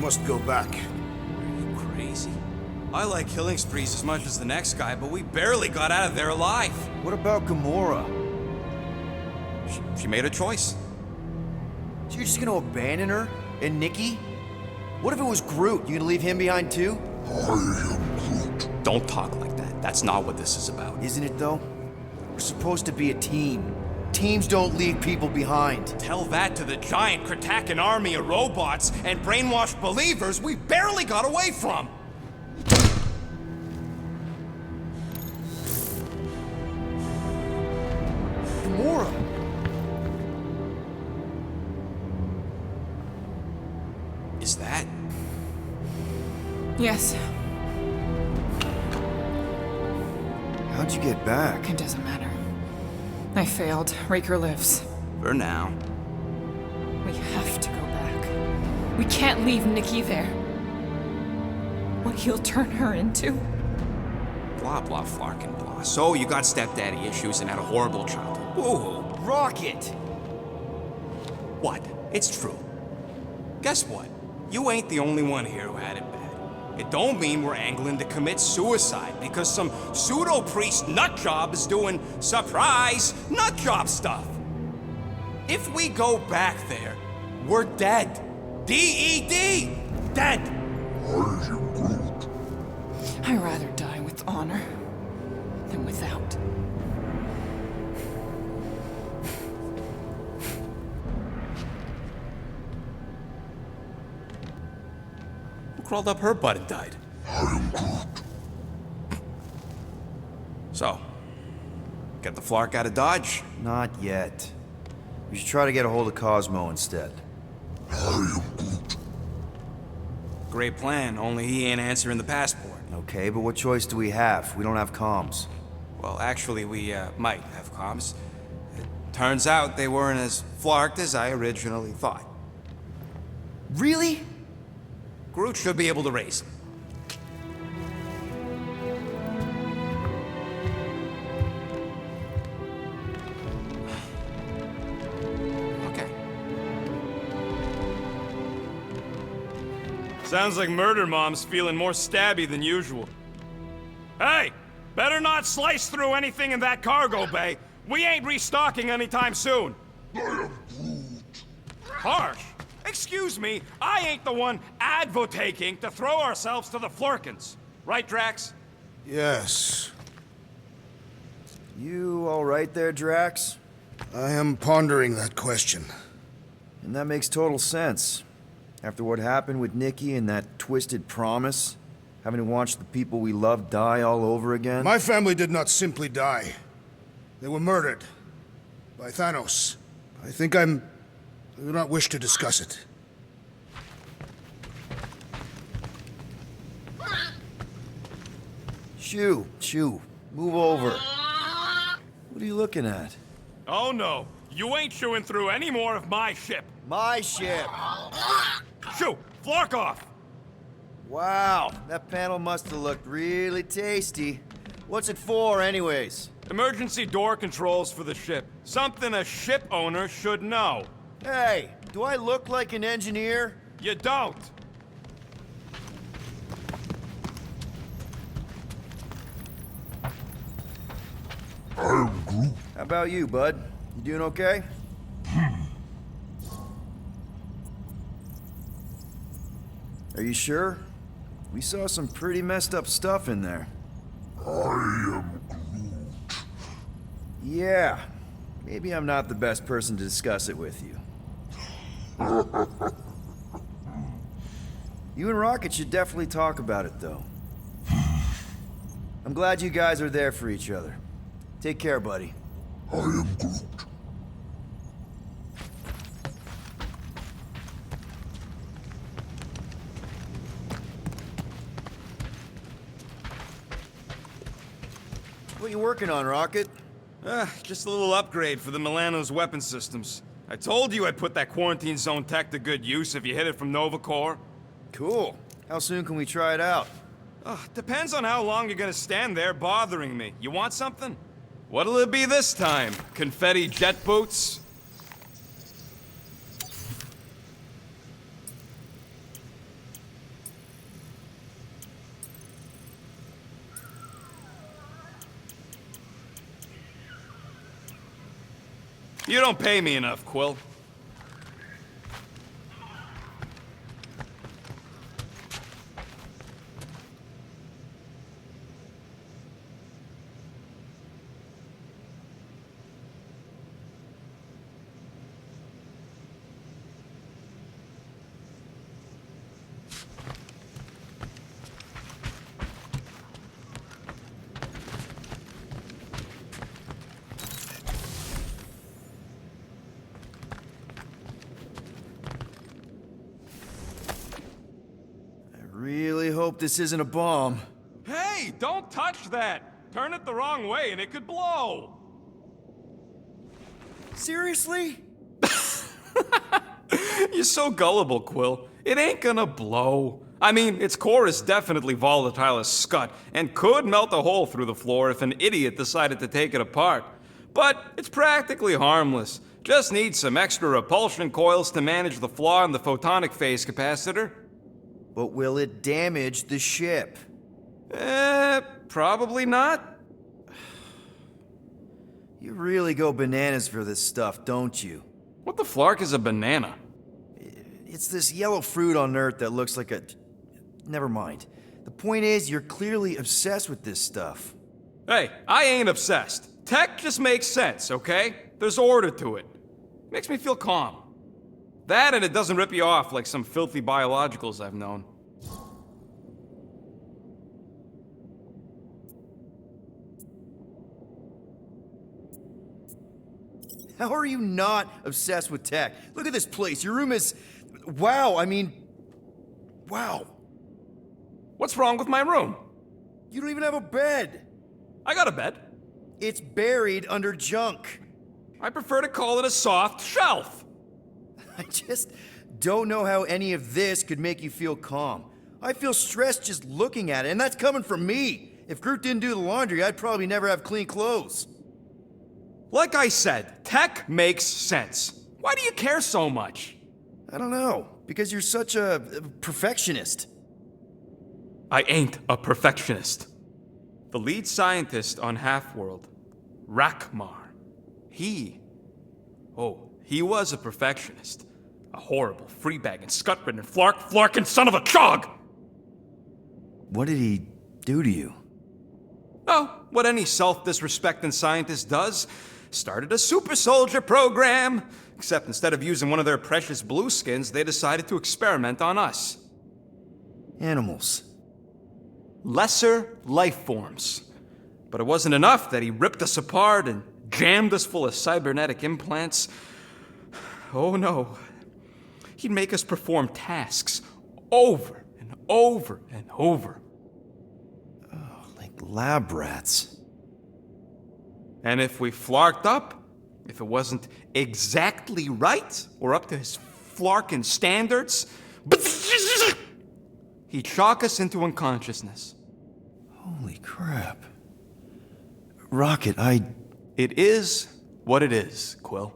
must go back. Are you crazy? I like killing sprees as much as the next guy, but we barely got out of there alive. What about Gamora? She made a choice. So you're just gonna abandon her? And Nikki? What if it was Groot? You gonna leave him behind too? Don't talk like that. That's not what this is about. Isn't it though? We're supposed to be a team. Teams don't leave people behind. Tell that to the giant Kratakan army of robots and brainwashed believers we barely got away from! Gamora! Is that? Yes, How'd you get back? it doesn't matter. I failed. Raker lives. For now. We have to go back. We can't leave Nikki there. What he'll turn her into? Blah, blah, flarkin' blah. So you got stepdaddy issues and had a horrible childhood. Woo-hoo. Rocket! What? It's true. Guess what? You ain't the only one here who had it bad. It don't mean we're angling to commit suicide because some pseudo-priest nutjob is doing surprise nutjob stuff. If we go back there, we're dead. D-E-D! Dead! I'd rather die with honor than without. Who crawled up her butt and died? So, get the Flark out of Dodge? Not yet. We should try to get a hold of Cosmo instead. Great plan, only he ain't answering the passport. Okay, but what choice do we have? We don't have comms. Well, actually, we might have comms. It turns out they weren't as flarked as I originally thought. Really? Groot should be able to raise them. Okay. Sounds like Murder Mom's feeling more stabby than usual. Hey! Better not slice through anything in that cargo bay. We ain't restocking anytime soon. Harsh! Excuse me, I ain't the one advocating to throw ourselves to the Flurkins. Right, Drax? Yes. You all right there, Drax? I am pondering that question. And that makes total sense. After what happened with Nikki and that twisted promise, having to watch the people we love die all over again. My family did not simply die. They were murdered. By Thanos. I do not wish to discuss it. Shoo, move over. What are you looking at? Oh no, you ain't chewing through any more of my ship. My ship! Shoo, Flark off! Wow, that panel must have looked really tasty. What's it for, anyways? Emergency door controls for the ship. Something a ship owner should know. Hey, do I look like an engineer? You don't. How about you, bud? You doing okay? Are you sure? We saw some pretty messed up stuff in there. Yeah, maybe I'm not the best person to discuss it with you. You and Rocket should definitely talk about it, though. I'm glad you guys are there for each other. Take care, buddy. What you working on, Rocket? Just a little upgrade for the Milano's weapon systems. I told you I'd put that quarantine zone tech to good use if you hit it from Nova Corps. Cool. How soon can we try it out? Depends on how long you're gonna stand there bothering me. You want something? What'll it be this time? Confetti jet boots? You don't pay me enough, Quill. Really hope this isn't a bomb. Hey, don't touch that! Turn it the wrong way and it could blow! Seriously? You're so gullible, Quill. It ain't gonna blow. I mean, its core is definitely volatile as scut and could melt a hole through the floor if an idiot decided to take it apart. But it's practically harmless. Just needs some extra repulsion coils to manage the flaw in the photonic phase capacitor. But will it damage the ship? Probably not. You really go bananas for this stuff, don't you? What the flark is a banana? It's this yellow fruit on Earth that looks like a... Never mind. The point is, you're clearly obsessed with this stuff. Hey, I ain't obsessed. Tech just makes sense, okay? There's order to it. Makes me feel calm. That and it doesn't rip you off like some filthy biologicals I've known. How are you not obsessed with tech? Look at this place. Your room is... Wow, I mean... Wow. What's wrong with my room? You don't even have a bed. I got a bed. It's buried under junk. I prefer to call it a soft shelf. I just don't know how any of this could make you feel calm. I feel stressed just looking at it, and that's coming from me. If Groot didn't do the laundry, I'd probably never have clean clothes. Like I said, tech makes sense. Why do you care so much? I don't know, because you're such a perfectionist. I ain't a perfectionist. The lead scientist on Half-World, Rakmar, he was a perfectionist. A horrible, free-bagging, scut-ridden, flarkin' son of a chog! What did he do to you? Oh, what any self-disrespecting scientist does. Started a super soldier program. Except instead of using one of their precious blueskins, they decided to experiment on us. Animals. Lesser life forms. But it wasn't enough that he ripped us apart and jammed us full of cybernetic implants. Oh no. He'd make us perform tasks over and over and over. Like lab rats. And if we flarked up, if it wasn't exactly right or up to his flarkin' standards, he'd shock us into unconsciousness. Holy crap. Rocket, It is what it is, Quill.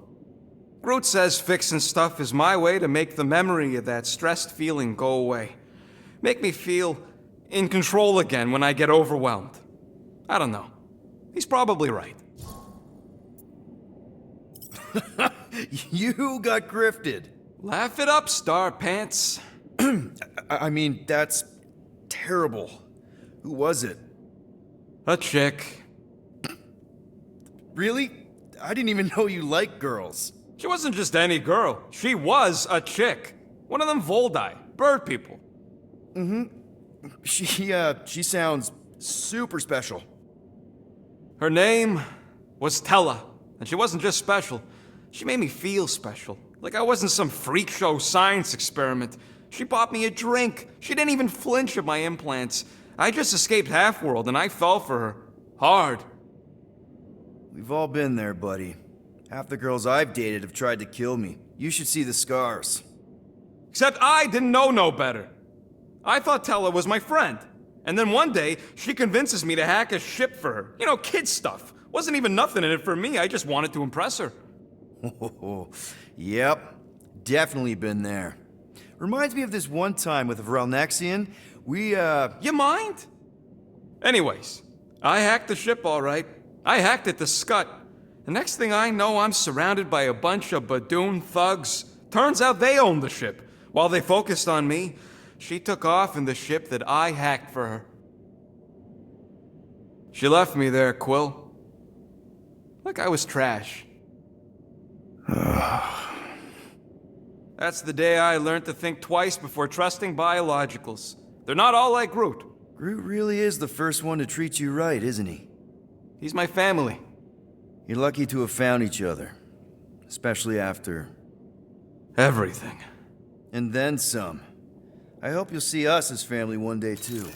Groot says fixing stuff is my way to make the memory of that stressed feeling go away. Make me feel in control again when I get overwhelmed. I don't know. He's probably right. You got grifted. Laugh it up, Star Pants. I mean, that's terrible. Who was it? A chick. Really? I didn't even know you liked girls. She wasn't just any girl. She was a chick. One of them Voldi, bird people. She sounds super special. Her name was Tella, and she wasn't just special. She made me feel special, like I wasn't some freak show science experiment. She bought me a drink. She didn't even flinch at my implants. I just escaped Half-World, and I fell for her. Hard. We've all been there, buddy. Half the girls I've dated have tried to kill me. You should see the scars. Except I didn't know no better. I thought Tella was my friend. And then one day, she convinces me to hack a ship for her. You know, kid stuff. Wasn't even nothing in it for me, I just wanted to impress her. Yep, definitely been there. Reminds me of this one time with Vrelnexian. You mind? Anyways, I hacked the ship all right. I hacked it to Scut. The next thing I know, I'm surrounded by a bunch of Badoon thugs. Turns out they owned the ship. While they focused on me, she took off in the ship that I hacked for her. She left me there, Quill. Like I was trash. That's the day I learned to think twice before trusting biologicals. They're not all like Groot. Groot really is the first one to treat you right, isn't he? He's my family. You're lucky to have found each other. Especially after... Everything. And then some. I hope you'll see us as family one day, too.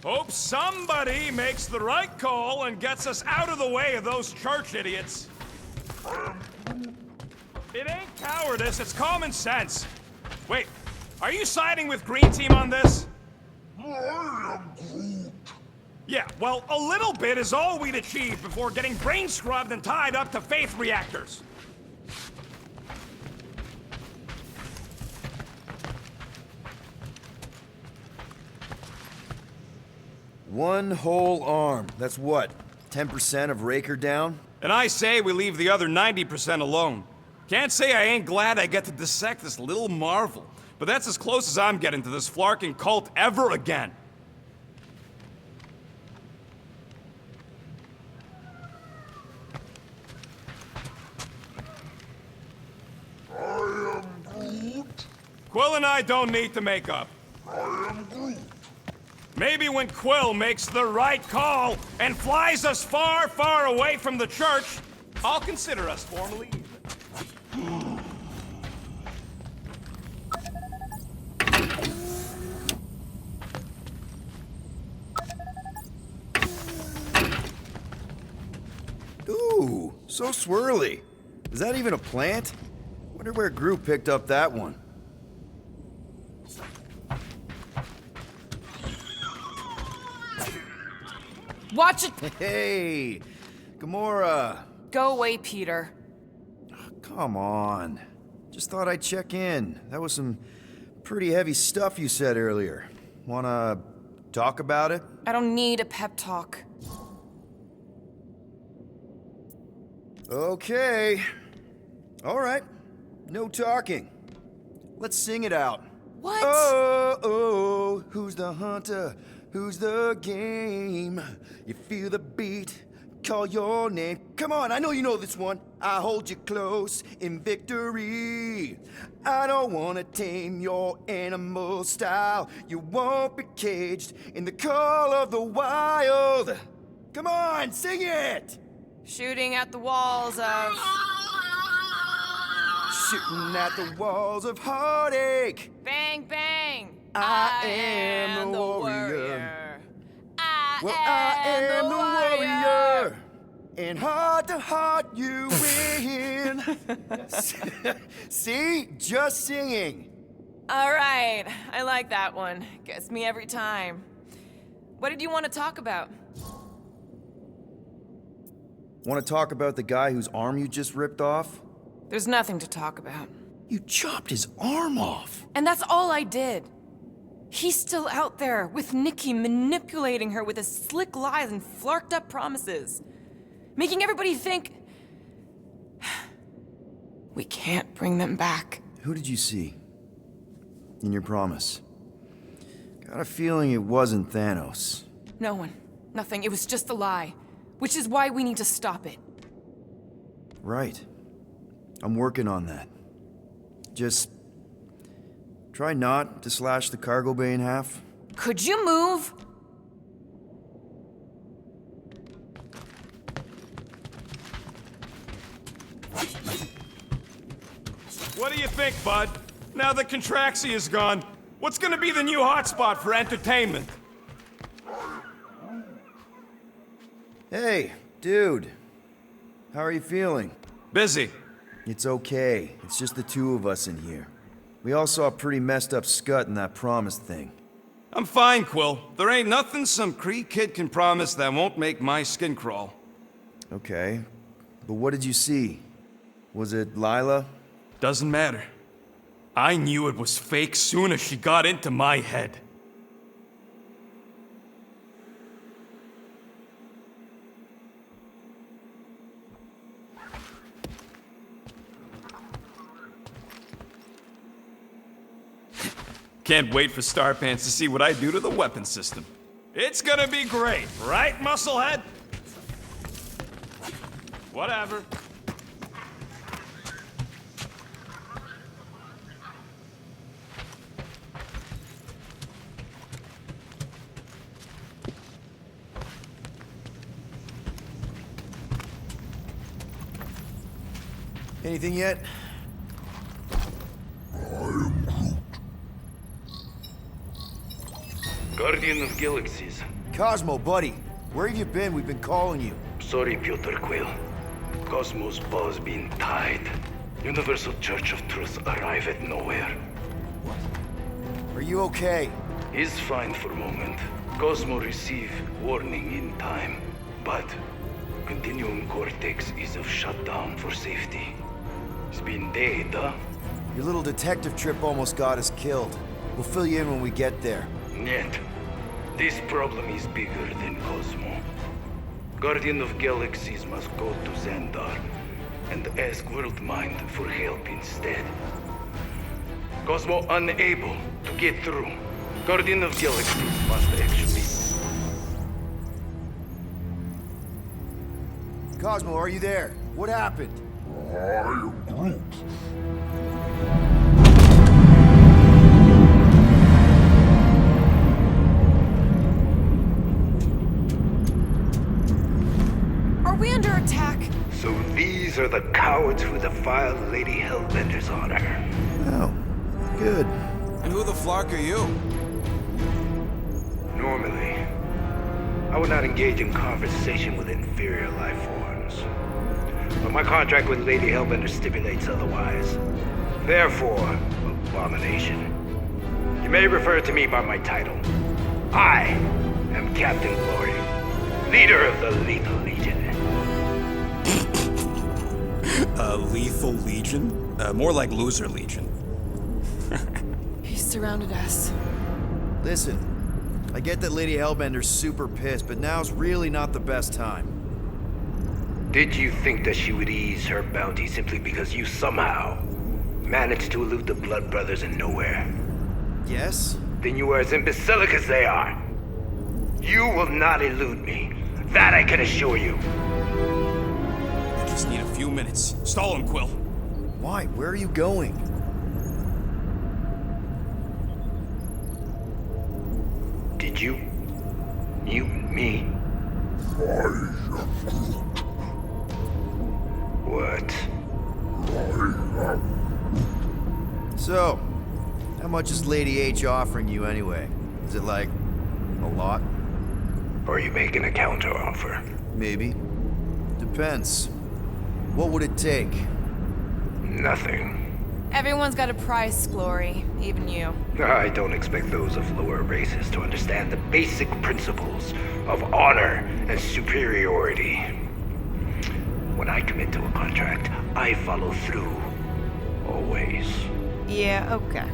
Hope somebody makes the right call and gets us out of the way of those church idiots. It ain't cowardice, it's common sense. Wait, are you siding with Green Team on this? Yeah, well, a little bit is all we'd achieve before getting brain scrubbed and tied up to faith reactors. One whole arm. That's what? 10% of Raker down? And I say we leave the other 90% alone. Can't say I ain't glad I get to dissect this little marvel, but that's as close as I'm getting to this Flarkin cult ever again. Quill and I don't need to make up. Maybe when Quill makes the right call and flies us far, far away from the church, I'll consider us formally even. Ooh, so swirly. Is that even a plant? Wonder where Groot picked up that one. Watch it! Hey, Gamora. Go away, Peter. Come on. Just thought I'd check in. That was some pretty heavy stuff you said earlier. Wanna talk about it? I don't need a pep talk. Okay. All right. No talking. Let's sing it out. What? Oh, who's the hunter? Who's the game? You feel the beat, call your name. Come on, I know you know this one. I hold you close in victory. I don't wanna tame your animal style. You won't be caged in the call of the wild. Come on, sing it! Shooting at the walls of... Shooting at the walls of heartache. Bang, bang! I am the warrior. I am am the warrior. And heart to heart you win. See? Just singing. All right, I like that one. Gets me every time. What did you want to talk about? Want to talk about the guy whose arm you just ripped off? There's nothing to talk about. You chopped his arm off. And that's all I did. He's still out there with Nikki manipulating her with his slick lies and flarked up promises. Making everybody think... we can't bring them back. Who did you see? In your promise? Got a feeling it wasn't Thanos. No one. Nothing. It was just a lie. Which is why we need to stop it. Right. I'm working on that. Just... try not to slash the cargo bay in half. Could you move? What do you think, bud? Now that Contraxi is gone, what's gonna be the new hotspot for entertainment? Hey, dude. How are you feeling? Busy. It's okay. It's just the two of us in here. We all saw a pretty messed up scut in that promise thing. I'm fine, Quill. There ain't nothing some Cree kid can promise that won't make my skin crawl. Okay. But what did you see? Was it Lila? Doesn't matter. I knew it was fake soon as she got into my head. Can't wait for Starpants to see what I do to the weapon system. It's gonna be great, right, Musclehead? Whatever. Anything yet? Guardian of Galaxies. Cosmo, buddy. Where have you been? We've been calling you. Sorry, Piotr Quill. Cosmos ball's been tied. Universal Church of Truth arrive at nowhere. Are you okay? He's fine for a moment. Cosmo receive warning in time. But Continuum Cortex is of shutdown for safety. It's been dead, huh? Your little detective trip almost got us killed. We'll fill you in when we get there. Yet, this problem is bigger than Cosmo. Guardian of Galaxies must go to Xandar and ask Worldmind for help instead. Cosmo unable to get through. Guardian of Galaxies must actually... Cosmo, are you there? What happened? Are we under attack? So these are the cowards who defiled Lady Hellbender's honor. Oh, good. And who the flark are you? Normally, I would not engage in conversation with inferior life forms. But my contract with Lady Hellbender stipulates otherwise. Therefore, abomination. You may refer to me by my title. I am Captain Glory, leader of the Lethal Legion. Lethal Legion? More like Loser Legion. He surrounded us. Listen, I get that Lady Hellbender's super pissed, but now's really not the best time. Did you think that she would ease her bounty simply because you somehow managed to elude the Blood Brothers in nowhere? Yes? Then you are as imbecilic as they are. You will not elude me. That I can assure you. I just need a few minutes. Stall him, Quill. Why? Where are you going? Did you mute me? What? So, how much is Lady H offering you anyway? Is it like a lot? Are you making a counteroffer? Maybe. Depends. What would it take? Nothing. Everyone's got a price, Glory. Even you. I don't expect those of lower races to understand the basic principles of honor and superiority. When I commit to a contract, I follow through. Always. Yeah, okay.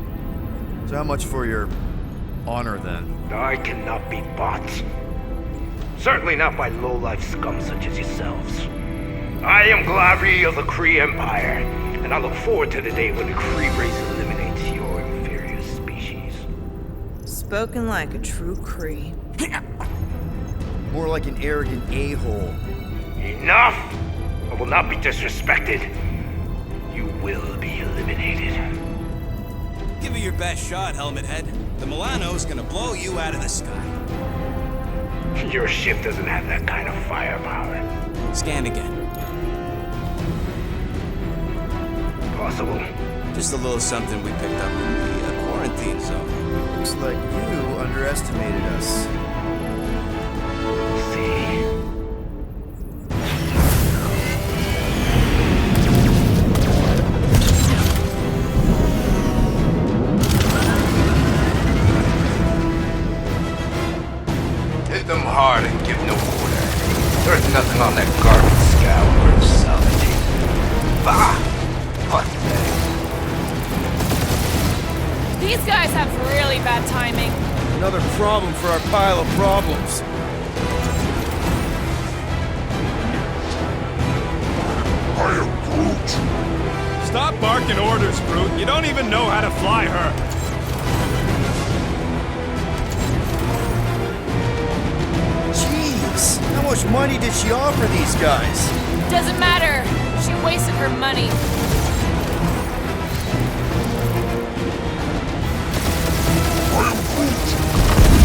So how much for your honor then? I cannot be bought. Certainly not by low-life scum such as yourselves. I am Glavi of the Kree Empire, and I look forward to the day when the Kree race eliminates your inferior species. Spoken like a true Kree. More like an arrogant a-hole. Enough! I will not be disrespected. You will be eliminated. Give it your best shot, Helmet Head. The Milano's gonna blow you out of the sky. Your ship doesn't have that kind of firepower. Scan again. Possible. Just a little something we picked up in the quarantine zone. Looks like you underestimated us. See. Hit them hard and give no order. There's nothing on that garbage scow worth salvaging. Bah! Pathetic. These guys have really bad timing. Another problem for our pile of problems. Stop barking orders, Brute. You don't even know how to fly her. Jeez, how much money did she offer these guys? Doesn't matter. She wasted her money.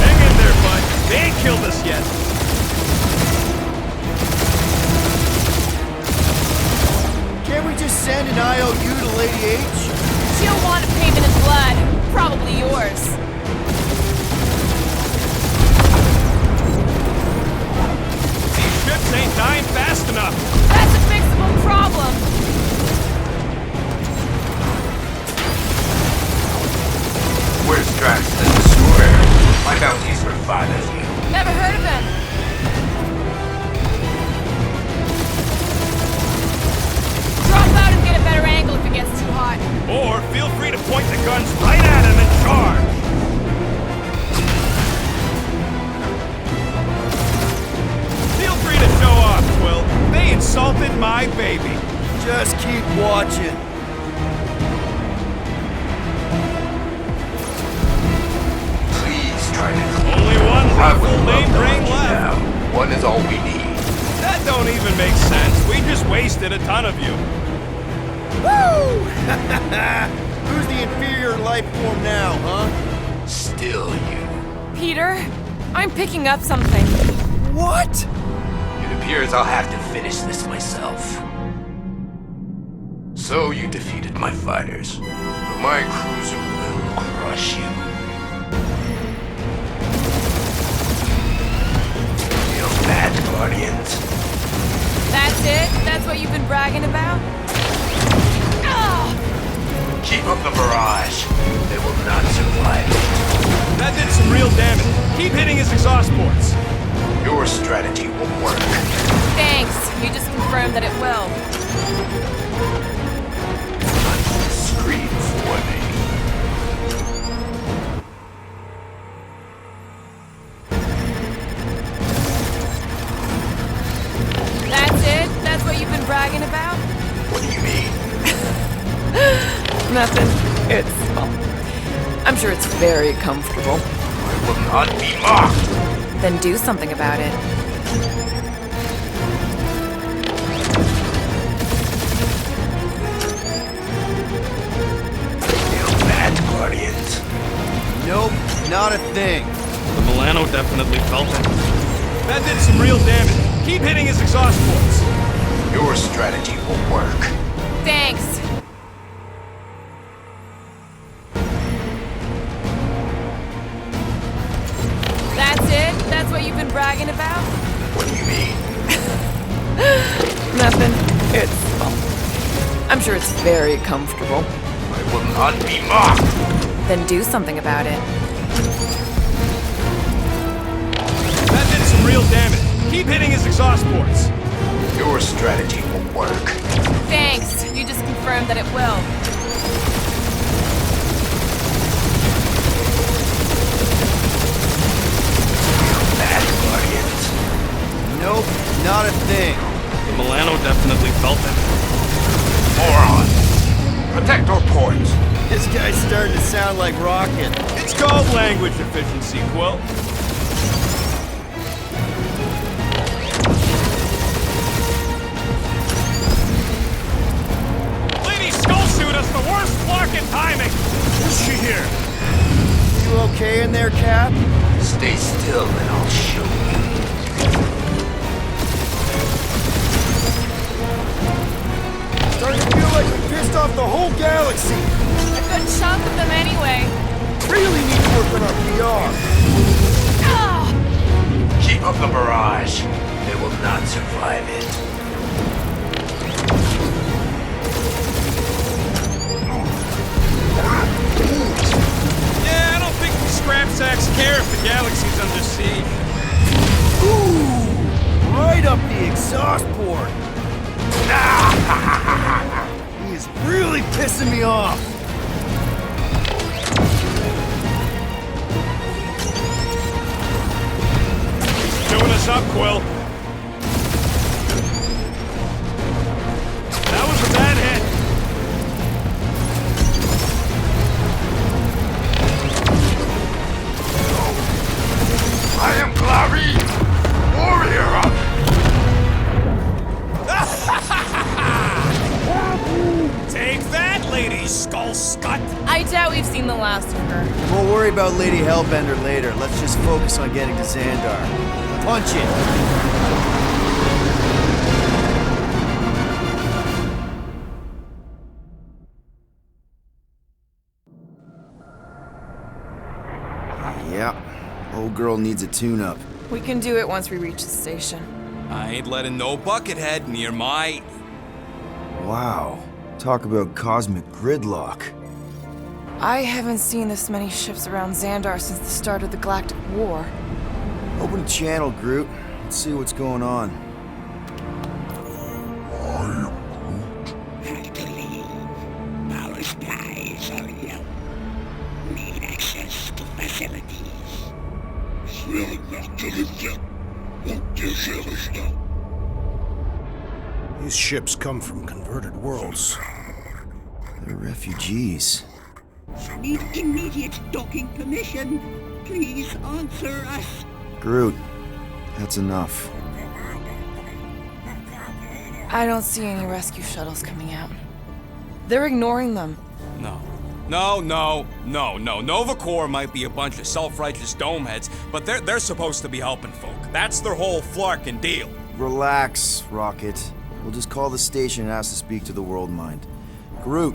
Hang in there, bud. They ain't killed us yet. Can't we just send an IOU to Lady H? She'll want a payment in blood. Probably yours. These ships ain't dying fast enough. That's a fixable problem. Where's Drax the Destroyer? My bounties for 5 of you. Never heard of him. Drop out and get a better angle if it gets too hot. Or feel free to point the guns right at him and charge. Feel free to show off, Quill. They insulted my baby. Just keep watching. Please try to Only one I would full love name to brain hunt you left. down. One is all we need. That don't even make sense. We just wasted a ton of you. Woo! Who's the inferior life form now, huh? Still you. Peter, I'm picking up something. What? It appears I'll have to finish this myself. So you defeated my fighters, but my cruiser will crush you. Feel bad, Guardians? That's it? That's what you've been bragging about? Ah! Keep up the barrage. They will not survive it. That did some real damage. Keep hitting his exhaust ports. Your strategy will work. Thanks. You just confirmed that it will. Scream for me. That's it? That's what you've been bragging about? What do you mean? Nothing. It's, well, I'm sure it's very comfortable. I will not be mocked. Then do something about it. Feel bad, Guardians? Nope, not a thing. The Milano definitely felt it. That did some real damage. Keep hitting his exhaust ports. Your strategy will work. Thanks. That's it? That's what you've been bragging about? What do you mean? Nothing. It's, well, I'm sure it's very comfortable. I will not be mocked. Then do something about it. That did some real damage. Keep hitting his exhaust ports. Your strategy will work. Thanks. You just confirmed that it will. Bad, Guardians? Nope, not a thing. The Milano definitely felt it. Moron! Protect our ports. This guy's starting to sound like Rocket. It's called language efficiency, Quill. Lady Skull shoot us the worst fucking timing. Is she here? You okay in there, Cap? Stay still and I'll show you. Starting to feel like we pissed off the whole galaxy. A good chunk of them anyway. Really need to work on our PR. Ah! Keep up the barrage. They will not survive it. Yeah, I don't think the scrap sacks care if the galaxy's under siege. exhaust port. He is really pissing me off. Doing us up, Quill. That was a bad hit. I am Clary, warrior. Take that, Lady Skull Scut! I doubt we've seen the last of her. We'll worry about Lady Hellbender later. Let's just focus on getting to Xandar. Punch it! Yep. Old girl needs a tune-up. We can do it once we reach the station. I ain't letting no buckethead near my... Wow. Talk about cosmic gridlock. I haven't seen this many ships around Xandar since the start of the Galactic War. Open a channel, Groot. Let's see what's going on. Had to leave. Power supplies are low. Need access to facilities. These ships come from converted worlds. They're refugees. Need immediate docking permission. Please answer us. Groot, that's enough. I don't see any rescue shuttles coming out. They're ignoring them. No. Nova Corps might be a bunch of self-righteous domeheads, but they're supposed to be helping folk. That's their whole flarkin' deal. Relax, Rocket. We'll just call the station and ask to speak to the World Mind. Groot.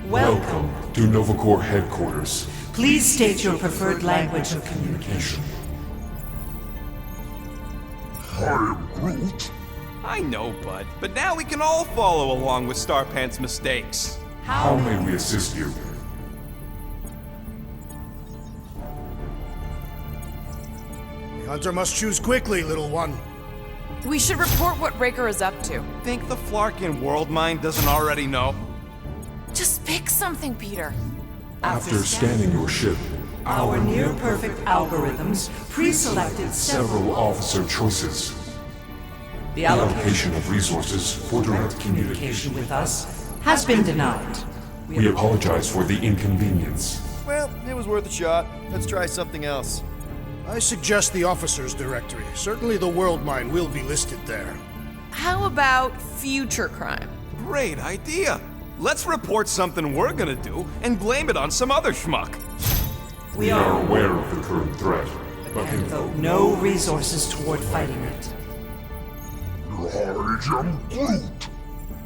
Welcome to Nova Corps headquarters. Please state your preferred language of communication. I am Groot. I know, Bud, but now we can all follow along with Starpant's mistakes. How may we assist you? The hunter must choose quickly, little one. We should report what Raker is up to. Think the Flarkin World Mind doesn't already know? Just pick something, Peter. After scanning your ship, Our near-perfect algorithms pre-selected several officer choices. The The allocation of resources for direct communication. with us has been denied. We apologize for the inconvenience. Well, it was worth a shot. Let's try something else. I suggest the officers' directory. Certainly the World Mine will be listed there. How about future crime? Great idea. Let's report something we're gonna do and blame it on some other schmuck. We are aware of the current threat, but And devote no resources toward fighting it.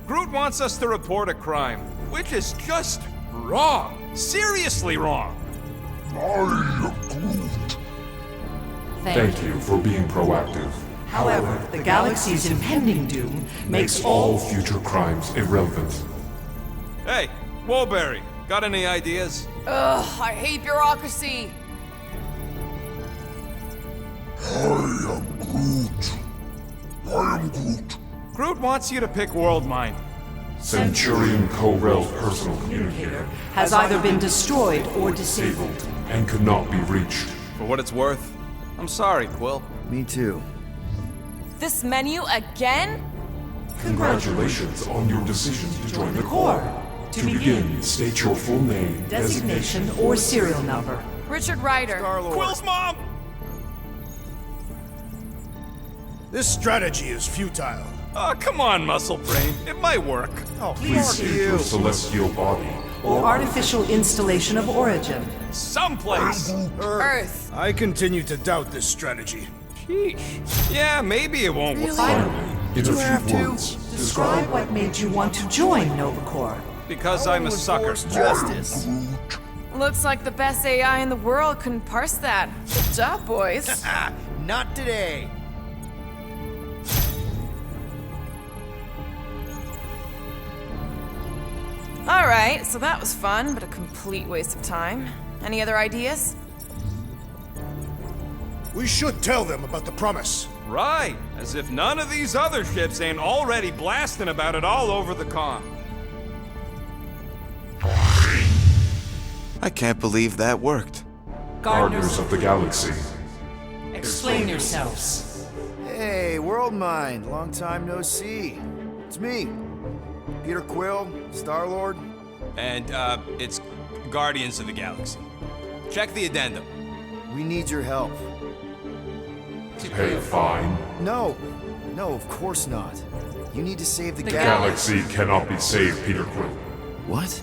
Groot wants us to report a crime, which is just wrong. Seriously wrong. thank you for being proactive. However, the galaxy's impending doom makes All future crimes irrelevant. Hey, Woolberry, got any ideas? Ugh, I hate bureaucracy. Groot wants you to pick World Mine. Centurion Co-Rel's personal communicator has either been destroyed or disabled. disabled and could not be reached. For what it's worth, I'm sorry, Quill. Me too. This menu again? Congratulations on your decision to join the Corps. To begin, state your full name, Designation or serial number. Richard Ryder. Quill's mom! This strategy is futile. Oh, come on, Muscle Brain. It might work. Please state your celestial body. Or artificial installation of origin. Someplace. Earth. I continue to doubt this strategy. Sheesh. Yeah, maybe it won't work. Finally, In a few words, describe what made you want to join Nova Corps. Because I'm a sucker. Justice. Looks like the best AI in the world couldn't parse that. Good job, boys. Not today. Alright, so that was fun, but a complete waste of time. Any other ideas? We should tell them about the promise. Right, as if none of these other ships ain't already blasting about it all over the comm. I can't believe that worked. Gardeners of the Galaxy. Explain yourselves. Hey, World Mind, long time no see. It's me, Peter Quill, Star-Lord. And, it's Guardians of the Galaxy. Check the addendum. We need your help. Pay a fine. No, of course not. You need to save the Galaxy cannot be saved, Peter Quill. What?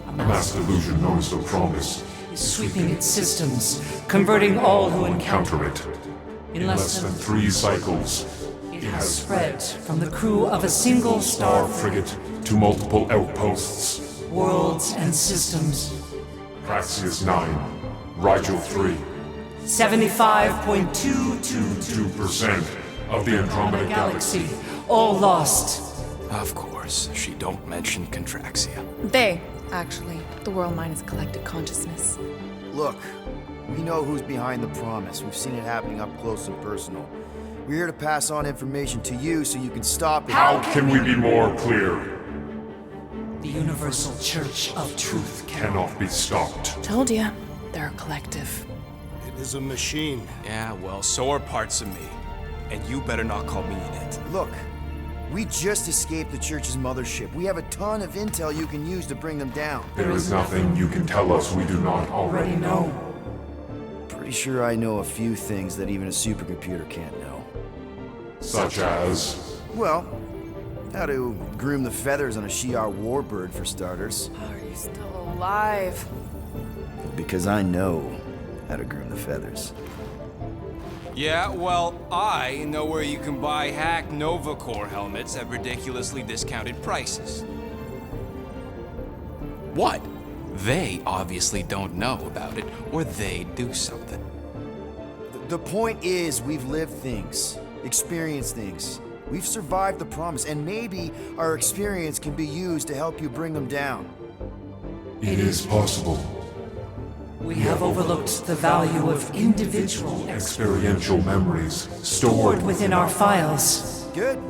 A mass delusion known as the Promise. Sweeping its systems, converting all who encounter Counter it. in less than 3 cycles, it has spread from the crew of a single Star star frigate to multiple outposts. worlds and systems. Praxius 9, Rigel 3, 75.222% 2% of the Andromeda Galaxy. galaxy, all lost. Of course, she don't mention Contraxia. They, actually. The World Mind is a collective consciousness. Look, we know who's behind the promise. We've seen it happening up close and personal. We're here to pass on information to you so you can stop it. How can we be more clear? The Universal Church of Truth Cannot be stopped. Told ya. They're a collective. It is a machine. Yeah, well, so are parts of me. And you better not call me in it. Look, we just escaped the Church's mothership. We have a ton of intel you can use to bring them down. There is nothing you can tell us we do not already already know. Pretty sure I know a few things that even a supercomputer can't know. Such as... Well, how to groom the feathers on a Shi'ar warbird, for starters. Are you still alive? Because I know how to groom the feathers. Yeah, well, I know where you can buy hack Nova Corps helmets at ridiculously discounted prices. What? They obviously don't know about it, or they do something. The point is, we've lived things, experienced things. We've survived the promise, and maybe our experience can be used to help you bring them down. It is possible. We have overlooked the value of individual Experiential memories stored stored within our files. Good.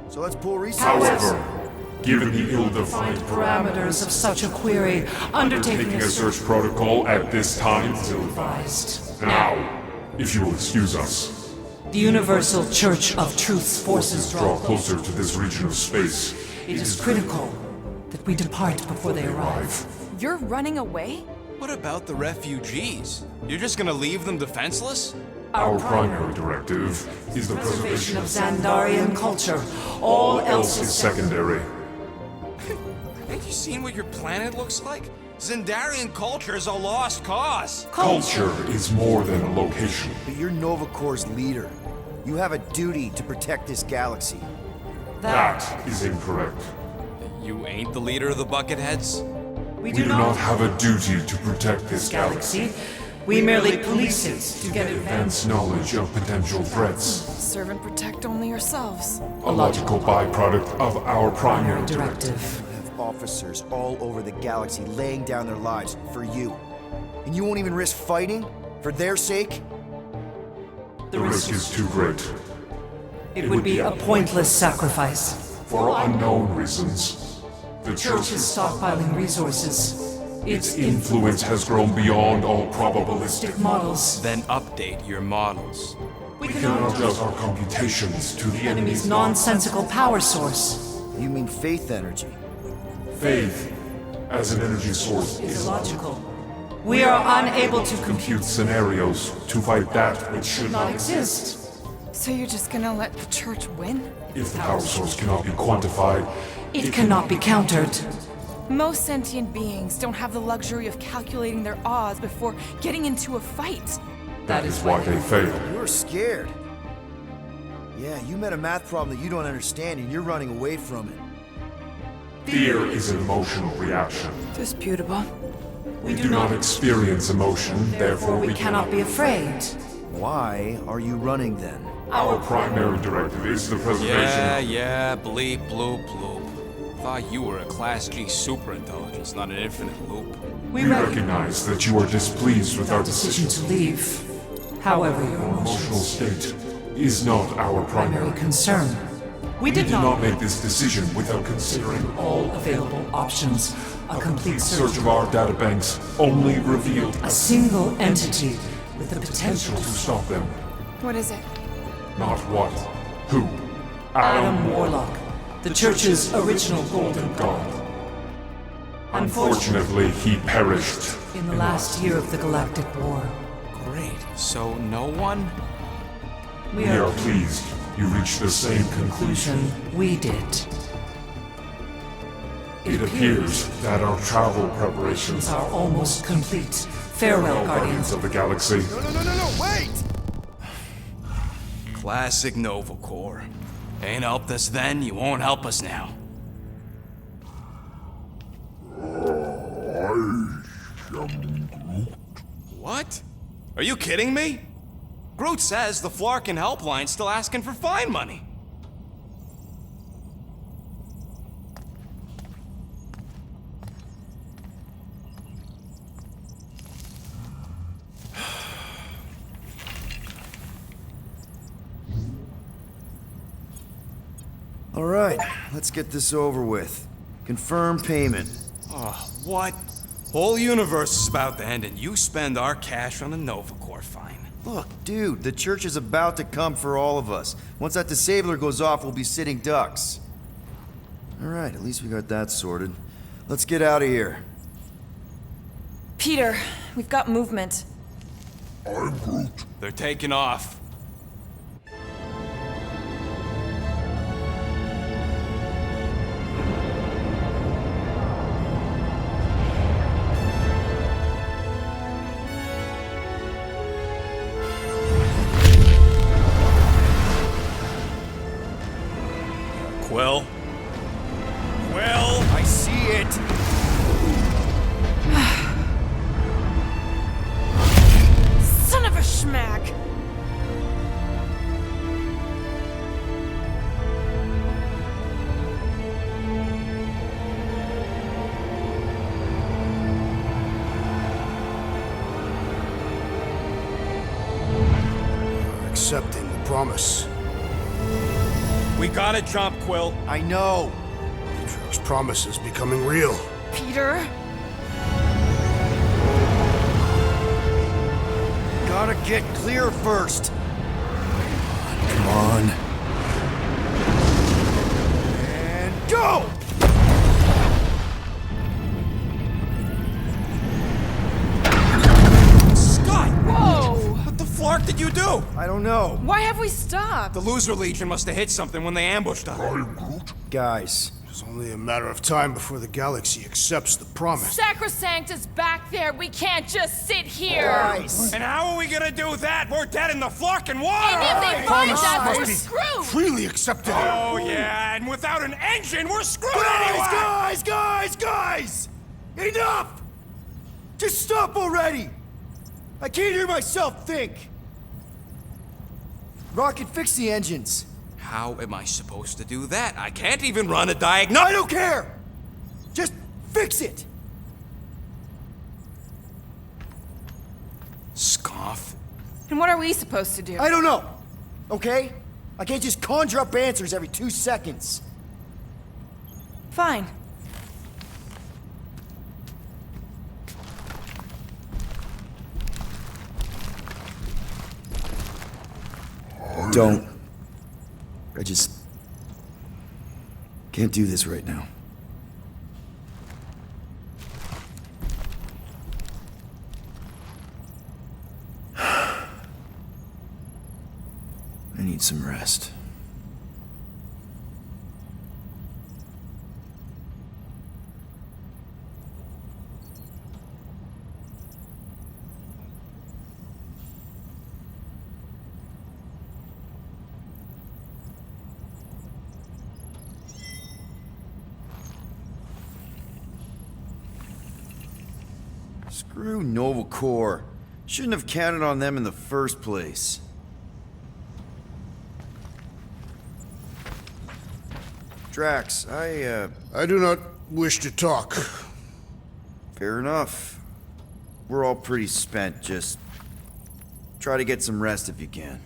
So let's pull resources. However, given the ill-defined Parameters of such a query, undertaking taking a search protocol at this time is advised. now. If you will excuse us, The Universal Church of Truth's forces draw closer to this region of space. It is critical that we depart before they arrive. You're running away? What about the refugees? You're just gonna leave them defenseless? Our primary directive is the preservation of of Xandarian culture. All else is secondary. Have you seen what your planet looks like? Xandarian culture is a lost cause. Culture is more than a location. But you're Nova Corps' leader. You have a duty to protect this galaxy. That is incorrect. You ain't the leader of the Bucketheads? We We do not have a duty to protect this galaxy. galaxy. We merely police it to get Advanced advanced. knowledge of potential threats. Serve and protect only yourselves. A logical byproduct of our primary directive. Directive. You have officers all over the galaxy laying down their lives for you. And you won't even risk fighting? For their sake? The risk is too great. It would be a pointless sacrifice. For unknown reasons, the Church Church is stockpiling resources. its influence has grown beyond all probabilistic. Models. Then update your models. We We cannot adjust our computations to the enemy's enemy's nonsensical power source. You mean faith energy? faith as an energy source Is is illogical. We are unable to compute scenarios to fight that which should not not exist. So you're just gonna let the church win? If the power source cannot be quantified, It cannot be countered. Most sentient beings don't have the luxury of calculating their odds before getting into a fight. that is why they fail. You're scared. Yeah, you met a math problem that you don't understand and you're running away from it. Fear is an emotional reaction. Disputable. We do not experience emotion, therefore We cannot be afraid. Why are you running then? Our primary directive is the preservation Yeah, bleep, bloop, bloop. Thought you were a Class G superintelligence, not an infinite loop. We We recognize that you are displeased with our decision decision. to leave. However, your Emotional state is not our primary primary. concern. We We did did not make this decision without considering all. available options. A complete Search of our databanks only revealed A single entity with the potential to stop them. What is it? Not what, who. Adam Warlock, the Church's original Golden God. Unfortunately, he perished. In the last year of the Galactic War, Great. So no one? we We are are pleased you reached the same conclusion. conclusion we did. It appears that our travel preparations are almost complete. Farewell, Guardians. of the Galaxy. No, wait! Classic Nova Corps. Ain't helped us then, you won't help us now. What? Are you kidding me? Groot says the Flarkin helpline's still asking for fine money. All right, let's get this over with. Confirm payment. Oh, what? Whole universe is about to end and you spend our cash on a Nova Corps fine. Look, dude, the church is about to come for all of us. Once that disabler goes off, we'll be sitting ducks. All right, at least we got that sorted. Let's get out of here. Peter, we've got movement. They're taking off. Quill? Quill? I see it! Son of a schmack! You're accepting the promise. We gotta jump, Quill. I know! Atrio's promise is becoming real. Peter? Gotta get clear first. Come on. And go! Scott! Whoa! What the flark did you do? I don't know. Why have we stopped? The Loser Legion must have hit something when they ambushed us. Guys, It's only a matter of time before the galaxy accepts the promise. Sacrosanct is back there. We can't just sit here. guys! And how are we gonna do that? We're dead in the Flarkin water! And if they find Promise us, must we're be screwed. freely accepted. Oh yeah, and without an engine, we're screwed Guys, anyway! guys! Enough! Just stop already! I can't hear myself think! Rocket, fix the engines. How am I supposed to do that? I can't even run a diagnostic. I don't care! Just fix it! Scoff. And what are we supposed to do? I don't know, okay? I can't just conjure up answers every 2 seconds. Fine. Don't. I just can't do this right now. I need some rest. Screw Nova Corps. Shouldn't have counted on them in the first place. Drax, I do not wish to talk. Fair enough. We're all pretty spent, just try to get some rest if you can.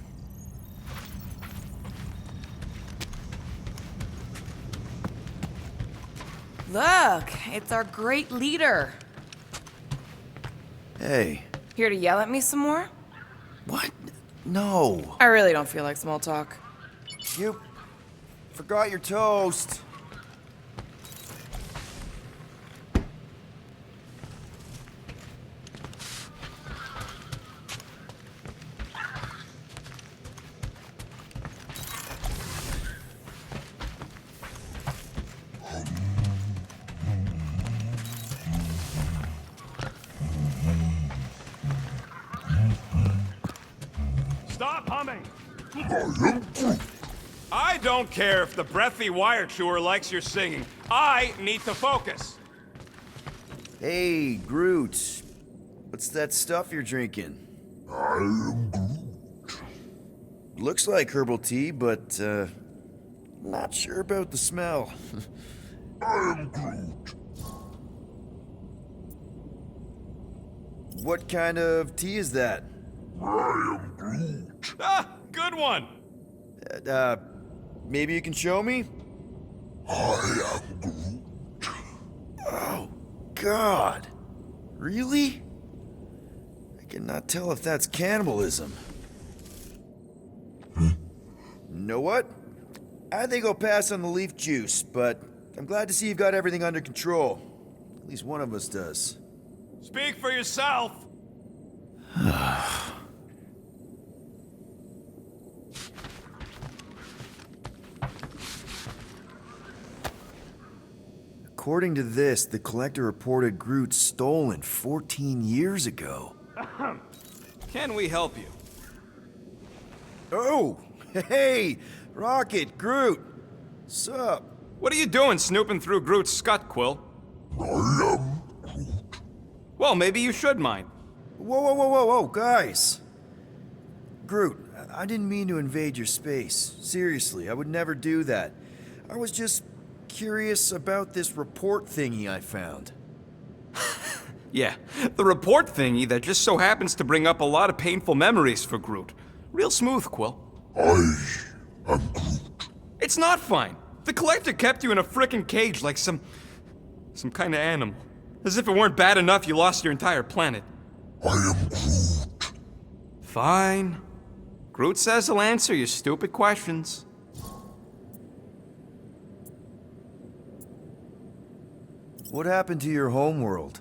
Look, it's our great leader. Hey, Here to yell at me some more? what? No. I really don't feel like small talk. You forgot your toast. Stop humming! I don't care if the breathy wire chewer likes your singing. I need to focus. Hey, Groot. What's that stuff you're drinking? I am Groot. Looks like herbal tea, but, not sure about the smell. I am Groot. What kind of tea is that? I am Groot. Ah, good one. Maybe you can show me? I am Groot. Oh, God. Really? I cannot tell if that's cannibalism. Know what? I think I'll pass on the leaf juice, but I'm glad to see you've got everything under control. At least one of us does. Speak for yourself. According to this, the Collector reported Groot stolen 14 years ago. Can we help you? Oh! Hey! Rocket, Groot! Sup? What are you doing snooping through Groot's scut, Quill? I am Groot. Well, maybe you should mind. Whoa, guys! Groot, I didn't mean to invade your space. Seriously, I would never do that. I was just curious about this report thingy I found. Yeah, the report thingy that just so happens to bring up a lot of painful memories for Groot. Real smooth, Quill. I am Groot. It's not fine. The Collector kept you in a frickin' cage like some kind of animal. As if it weren't bad enough you lost your entire planet. I am Groot. Fine. Groot says he'll answer your stupid questions. What happened to your homeworld?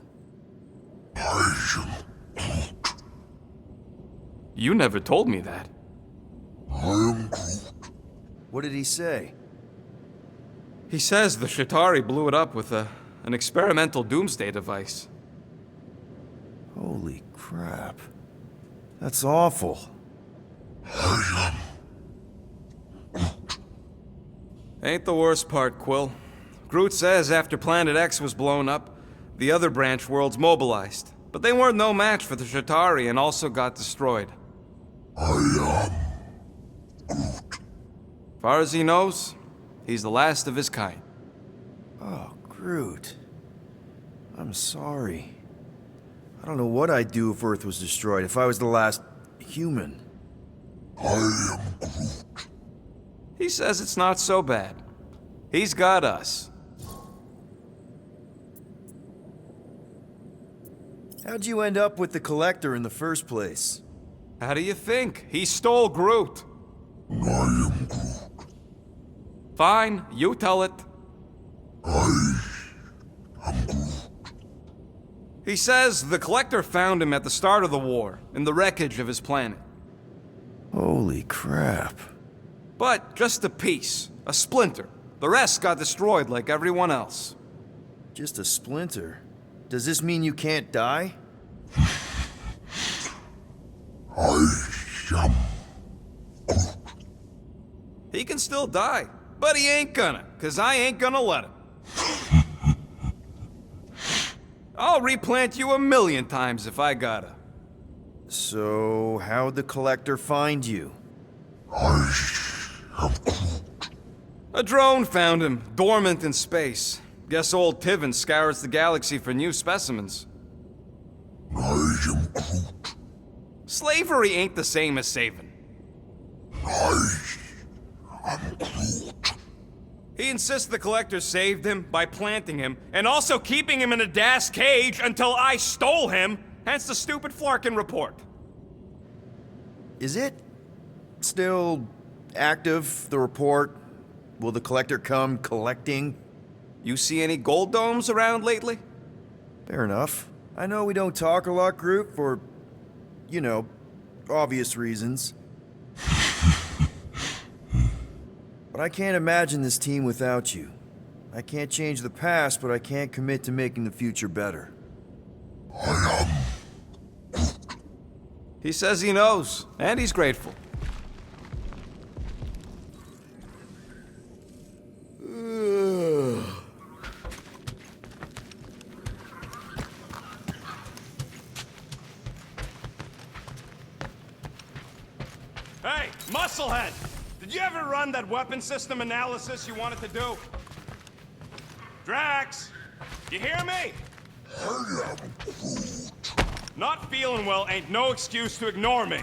I am Groot. You never told me that. I am Groot. What did he say? He says the Shatari blew it up with an experimental doomsday device. Holy crap. That's awful. I am Ain't the worst part, Quill. Groot says after Planet X was blown up, the other branch worlds mobilized. But they weren't no match for the Shatari and also got destroyed. I am Far as he knows, he's the last of his kind. Oh, Groot. I'm sorry. I don't know what I'd do if Earth was destroyed, if I was the last human. I am Groot. He says it's not so bad. He's got us. How'd you end up with the Collector in the first place? How do you think? He stole Groot. I am Groot. Fine, you tell it. I am Groot. He says the Collector found him at the start of the war, in the wreckage of his planet. Holy crap. But just a piece, a splinter. The rest got destroyed like everyone else. Just a splinter? Does this mean you can't die? I am Groot. He can still die, but he ain't gonna, 'cause I ain't gonna let him. I'll replant you 1,000,000 times if I gotta. So, how'd the Collector find you? I am Groot. A drone found him, dormant in space. Guess old Tiven scours the galaxy for new specimens. I am Groot. Slavery ain't the same as saving. I am Groot. He insists the Collector saved him by planting him, and also keeping him in a das cage until I stole him, hence the stupid Flarkin report. Is it still active, the report? Will the Collector come collecting? You see any gold domes around lately? Fair enough. I know we don't talk a lot, Groot, for, you know, obvious reasons. But I can't imagine this team without you. I can't change the past, but I can't commit to making the future better. He says he knows, and he's grateful. Hey, Musclehead! Did you ever run that weapon system analysis you wanted to do? Drax! You hear me? I am Groot. Not feeling well ain't no excuse to ignore me.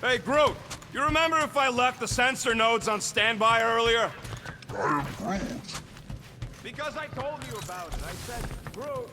Hey, Groot! You remember if I left the sensor nodes on standby earlier? I am Groot. Because I told you about it. I said, Groot...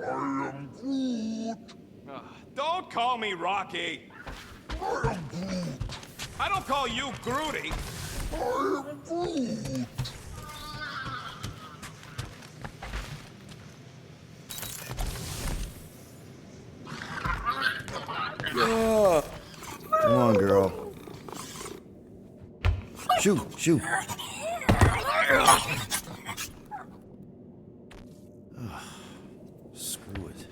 I am Groot. Don't call me Rocky. I am Groot. I don't call you Groody. I am Groot. Come on, girl. Shoo, shoo. Screw it.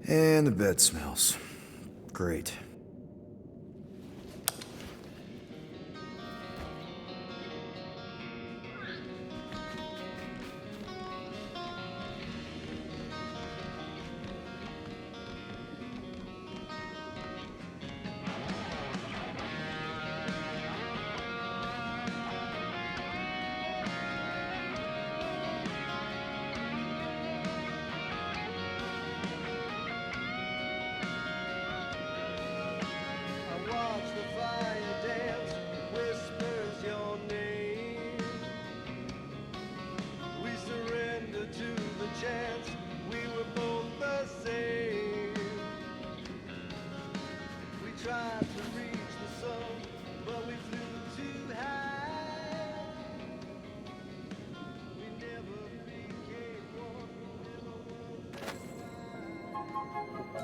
And the bed smells. Great.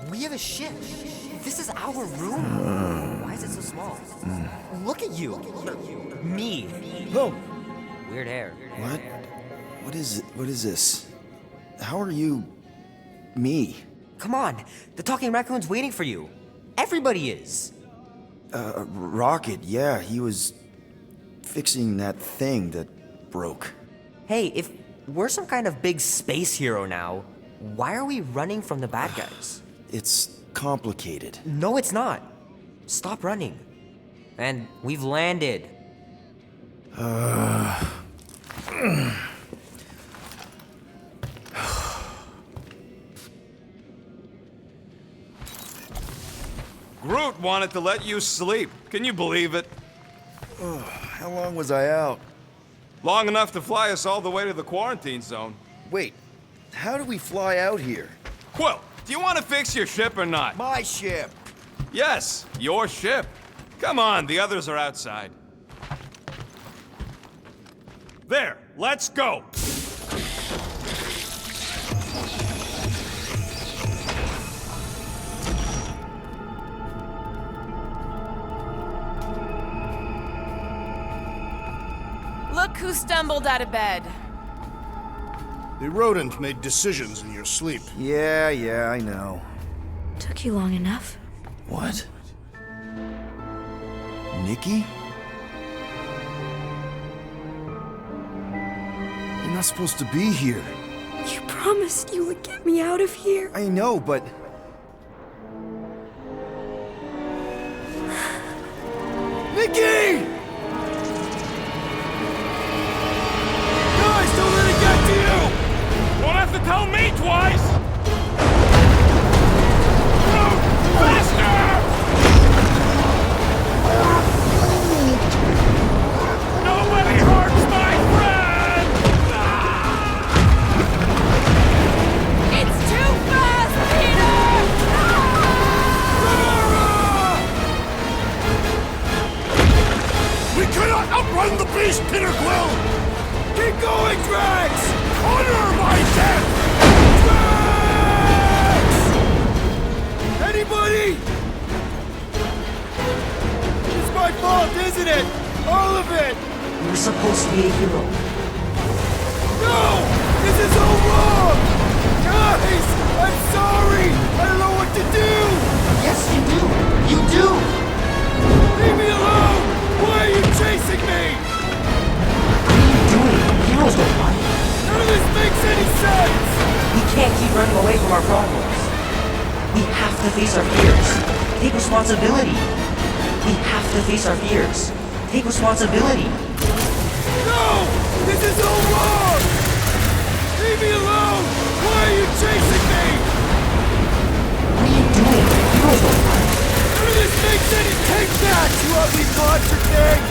We have a ship. This is our room. Why is it so small? Look at you. Me. Oh, Weird hair. what? What is it? What is this? How are you... me? Come on. The talking raccoon's waiting for you. Everybody is. Rocket, yeah, he was fixing that thing that broke. Hey, if we're some kind of big space hero now, why are we running from the bad guys? It's complicated. No, it's not. Stop running. And we've landed. Groot wanted to let you sleep. Can you believe it? How long was I out? Long enough to fly us all the way to the quarantine zone. Wait, how do we fly out here? Quill, do you want to fix your ship or not? My ship! Yes, your ship. Come on, the others are outside. There, let's go! Look who stumbled out of bed. The rodent made decisions in your sleep. Yeah, I know. Took you long enough. What? Nikki? You're not supposed to be here. You promised you would get me out of here. I know, but... Nikki! Guys, don't let it get to you! Don't have to tell me twice! Move faster! Nobody hurts my friend! It's too fast, Peter! We cannot outrun the beast, Peter Quill! Keep going, Drax! Honor my death! Drax! Anybody? It's my fault, isn't it? All of it! You're supposed to be a hero. No! This is all wrong! Guys! I'm sorry! I don't know what to do! Yes, you do. You do. Leave me alone! Why are you chasing me? What are you doing? Heroes don't run. None of this makes any sense! We can't keep running away from our problems. We have to face our fears. Take responsibility. We have to face our fears. Take responsibility. No! This is all wrong! Leave me alone! Why are you chasing me? What are you doing? Heroes don't run. None of this makes any... Take that, you ugly monster thing!